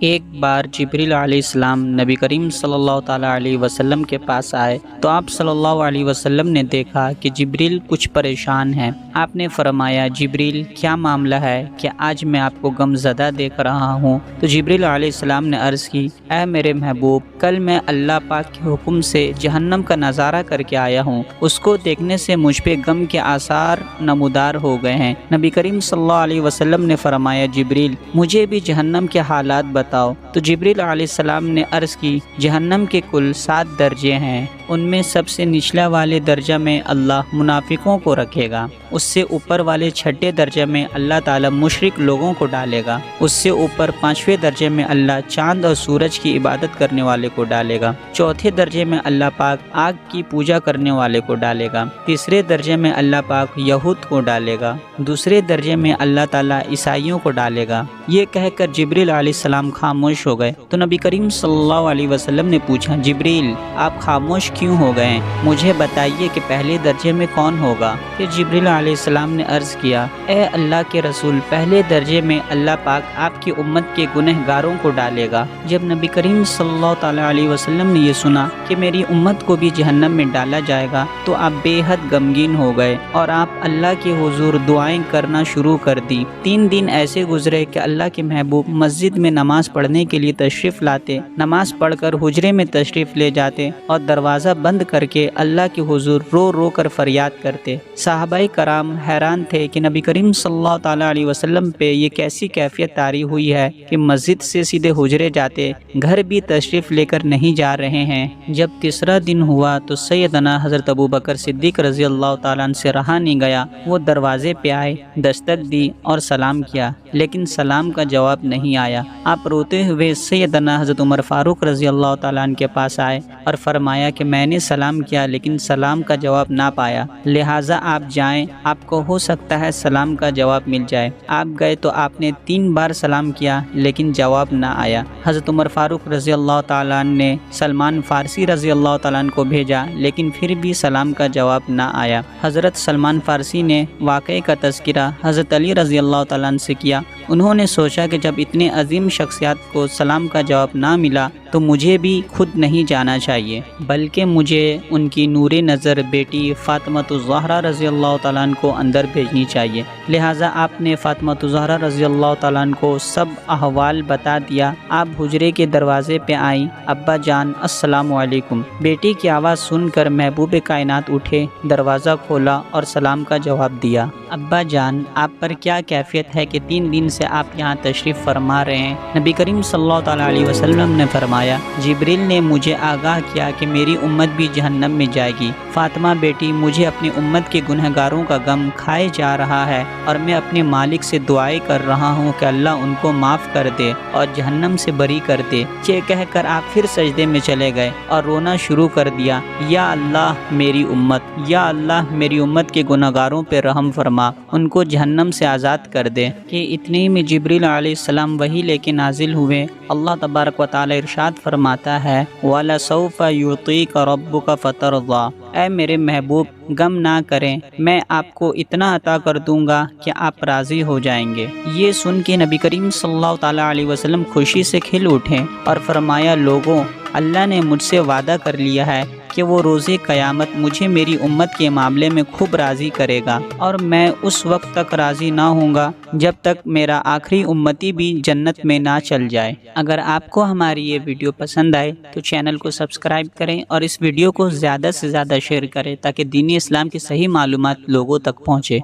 ایک بار جبریل علیہ السلام نبی کریم صلی اللہ تعالیٰ علیہ وسلم کے پاس آئے تو آپ صلی اللہ علیہ وسلم نے دیکھا کہ جبریل کچھ پریشان ہیں۔ آپ نے فرمایا جبریل کیا معاملہ ہے کہ آج میں آپ کو غم زدہ دیکھ رہا ہوں؟ تو جبریل علیہ السلام نے عرض کی اے میرے محبوب، کل میں اللہ پاک کے حکم سے جہنم کا نظارہ کر کے آیا ہوں، اس کو دیکھنے سے مجھ پہ غم کے آثار نمودار ہو گئے ہیں۔ نبی کریم صلی اللہ علیہ وسلم نے فرمایا جبریل مجھے بھی جہنم کے حالات بتاؤ۔ تو جبریل علیہ السلام نے عرض کی جہنم کے کل 7 درجے ہیں، ان میں سب سے نچلا والے درجہ میں اللہ منافقوں کو رکھے گا، اس سے اوپر والے 6 درجے میں اللہ تعالی مشرک لوگوں کو ڈالے گا، اس سے اوپر 5ویں درجے میں اللہ چاند اور سورج کی عبادت کرنے والے کو ڈالے گا، 4تھے درجے میں اللہ پاک آگ کی پوجا کرنے والے کو ڈالے گا، 3رے درجے میں اللہ پاک یہود کو ڈالے گا، 2 درجے میں اللہ تعالی عیسائیوں کو ڈالے گا۔ یہ کہہ کر جبریل علیہ السلام خاموش ہو گئے تو نبی کریم صلی اللہ علیہ وسلم نے پوچھا جبریل آپ خاموش کیوں ہو گئے؟ مجھے بتائیے کہ پہلے درجے میں کون ہوگا؟ پھر جبریل علیہ السلام نے عرض کیا اے اللہ کے رسول، پہلے درجے میں اللہ پاک آپ کی امت کے گنہگاروں کو ڈالے گا۔ جب نبی کریم صلی اللہ تعالیٰ علیہ وسلم نے یہ سنا کہ میری امت کو بھی جہنم میں ڈالا جائے گا تو آپ بے حد غمگین ہو گئے اور آپ اللہ کے حضور دعائیں کرنا شروع کر دی۔ 3 دن ایسے گزرے کہ اللہ کے محبوب مسجد میں نماز پڑھنے کے لیے تشریف لاتے، نماز پڑھ کر حجرے میں تشریف لے جاتے اور دروازہ بند کر کے اللہ کے حضور رو رو کر فریاد کرتے۔ صحابہ کرام حیران تھے کہ نبی کریم صلی اللہ تعالیٰ علیہ وسلم پہ یہ کیسی کیفیت طاری ہوئی ہے کہ مسجد سے سیدھے حجرے جاتے، گھر بھی تشریف لے کر نہیں جا رہے ہیں۔ جب تیسرا دن ہوا تو سیدنا حضرت ابوبکر صدیق رضی اللہ تعالیٰ عنہ سے رہا نہیں گیا، وہ دروازے پہ آئے، دستک دی اور سلام کیا، لیکن سلام کا جواب نہیں آیا۔ آپ روتے ہوئے سیدنا حضرت عمر فاروق رضی اللہ تعالیٰ عنہ کے پاس آئے اور فرمایا کہ میں نے سلام کیا لیکن سلام کا جواب نہ پایا، لہٰذا آپ جائیں، آپ کو ہو سکتا ہے سلام کا جواب مل جائے۔ آپ گئے تو آپ نے 3 بار سلام کیا لیکن جواب نہ آیا۔ حضرت عمر فاروق رضی اللہ تعالیٰ عنہ نے سلمان فارسی رضی اللہ تعالیٰ عنہ کو بھیجا لیکن پھر بھی سلام کا جواب نہ آیا۔ حضرت سلمان فارسی نے واقعے کا تذکرہ حضرت علی رضی اللہ تعالیٰ عنہ سے کیا۔ انہوں نے سوچا کہ جب اتنے عظیم شخصیات کو سلام کا جواب نہ ملا تو مجھے بھی خود نہیں جانا چاہیے، بلکہ مجھے ان کی نور نظر بیٹی فاطمہ الزہرا رضی اللہ تعالیٰ عنہ کو اندر بھیجنی چاہیے۔ لہٰذا آپ نے فاطمہ الزہرا رضی اللہ تعالیٰ عنہ کو سب احوال بتا دیا۔ آپ حجرے کے دروازے پہ آئیں، ابا جان السلام علیکم۔ بیٹی کی آواز سن کر محبوب کائنات اٹھے، دروازہ کھولا اور سلام کا جواب دیا۔ ابا جان آپ پر کیا کیفیت ہے کہ 3 دن سے آپ یہاں تشریف فرما رہے ہیں؟ نبی کریم صلی اللہ تعالیٰ علیہ وسلم نے فرمایا جبریل نے مجھے آگاہ کیا کہ میری امت بھی جہنم میں جائے گی۔ فاطمہ بیٹی، مجھے اپنی امت کے گنہگاروں کا غم کھائے جا رہا ہے اور میں اپنے مالک سے دعائیں کر رہا ہوں کہ اللہ ان کو معاف کر دے اور جہنم سے بری کر دے۔ یہ کہہ کر آپ پھر سجدے میں چلے گئے اور رونا شروع کر دیا، یا اللہ میری امت، یا اللہ میری امت کے گنہگاروں پہ رحم فرما، ان کو جہنم سے آزاد کر دے۔ کہ اتنے میں جبریل علیہ السلام وحی لے کے نازل ہوئے۔ اللہ تبارک و تعالی ارشاد فرماتا ہے وَلَسَوْفَ يُعْطِيكَ رَبُّكَ فَتَرْضَىٰ، اے میرے محبوب غم نہ کریں، میں آپ کو اتنا عطا کر دوں گا کہ آپ راضی ہو جائیں گے۔ یہ سن کے نبی کریم صلی اللہ تعالیٰ علیہ وسلم خوشی سے کھل اٹھے اور فرمایا لوگوں، اللہ نے مجھ سے وعدہ کر لیا ہے کہ وہ روز قیامت مجھے میری امت کے معاملے میں خوب راضی کرے گا، اور میں اس وقت تک راضی نہ ہوں گا جب تک میرا آخری امتی بھی جنت میں نہ چل جائے۔ اگر آپ کو ہماری یہ ویڈیو پسند آئے تو چینل کو سبسکرائب کریں اور اس ویڈیو کو زیادہ سے زیادہ شیئر کریں تاکہ دین اسلام کی صحیح معلومات لوگوں تک پہنچے۔